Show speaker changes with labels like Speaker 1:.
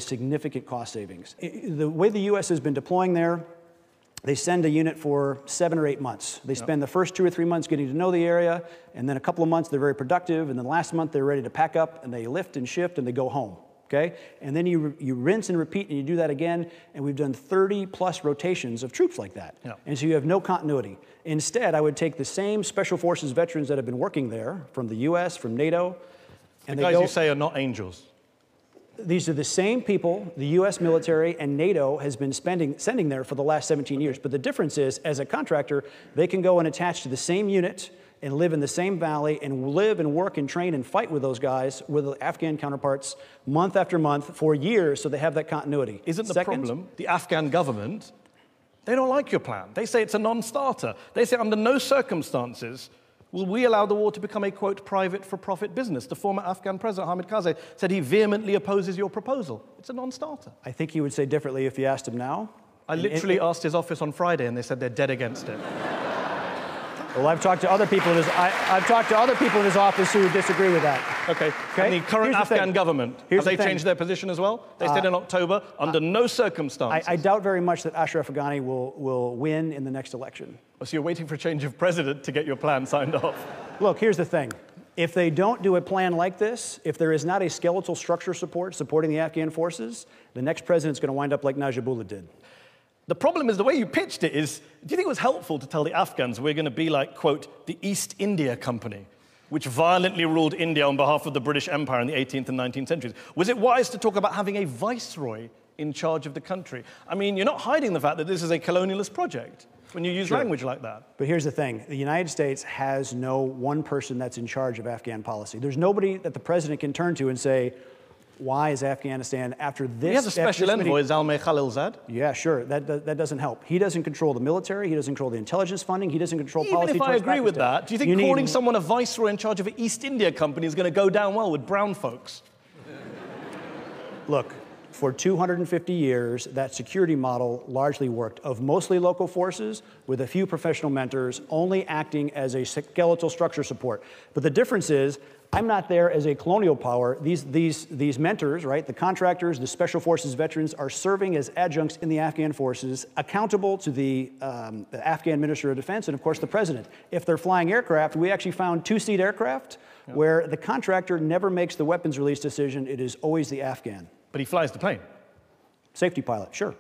Speaker 1: significant cost savings. The way the U.S. has been deploying there, they send a unit for 7 or 8 months. They spend the first 2 or 3 months getting to know the area, and then a couple of months they're very productive, and then the last month they're ready to pack up, and they lift and shift, and they go home, okay? And then you rinse and repeat, and you do that again, and we've done 30-plus rotations of troops like that. Yeah. And so you have no continuity. Instead, I would take the same Special Forces veterans that have been working there, from the U.S., from NATO, and
Speaker 2: the guys you say are not angels.
Speaker 1: These are the same people the U.S. military and NATO has been sending there for the last 17 years. But the difference is, as a contractor, they can go and attach to the same unit and live in the same valley and live and work and train and fight with those guys, with the Afghan counterparts, month after month for years, so they have that continuity.
Speaker 2: Isn't the problem the Afghan government, they don't like your plan. They say it's a non-starter. They say under no circumstances will we allow the war to become a, quote, private-for-profit business? The former Afghan president, Hamid Karzai, said he vehemently opposes your proposal. It's a non-starter.
Speaker 1: I think he would say differently if you asked him now.
Speaker 2: I literally asked his office on Friday, and they said they're dead against it.
Speaker 1: Well, I've talked to other people in his office who disagree with that.
Speaker 2: Okay. And the current Afghan government, have they changed their position as well? They said in October, under no circumstances.
Speaker 1: I doubt very much that Ashraf Ghani will win in the next election.
Speaker 2: So you're waiting for a change of president to get your plan signed off?
Speaker 1: Look, here's the thing. If they don't do a plan like this, if there is not a skeletal structure supporting the Afghan forces, the next president's going to wind up like Najib did.
Speaker 2: The problem is the way you pitched it is, do you think it was helpful to tell the Afghans we're going to be like, quote, the East India Company, which violently ruled India on behalf of the British Empire in the 18th and 19th centuries? Was it wise to talk about having a viceroy in charge of the country? I mean, you're not hiding the fact that this is a colonialist project when you use language like that.
Speaker 1: But here's the thing. The United States has no one person that's in charge of Afghan policy. There's nobody that the president can turn to and say, why is Afghanistan after this?
Speaker 2: He has a special envoy, Zalmay Khalilzad.
Speaker 1: Yeah, sure. That doesn't help. He doesn't control the military. He doesn't control the intelligence funding. He doesn't control policy.
Speaker 2: Even if I agree with that, do you think calling someone a viceroy in charge of an East India Company is going to go down well with brown folks?
Speaker 1: Look, for 250 years, that security model largely worked, of mostly local forces with a few professional mentors only acting as a skeletal structure support. But the difference is, I'm not there as a colonial power. These mentors, right, the contractors, the special forces veterans, are serving as adjuncts in the Afghan forces, accountable to the Afghan Minister of Defense and, of course, the president. If they're flying aircraft, we actually found 2-seat aircraft where the contractor never makes the weapons release decision. It is always the Afghan.
Speaker 2: But he flies the plane.
Speaker 1: Safety pilot, sure.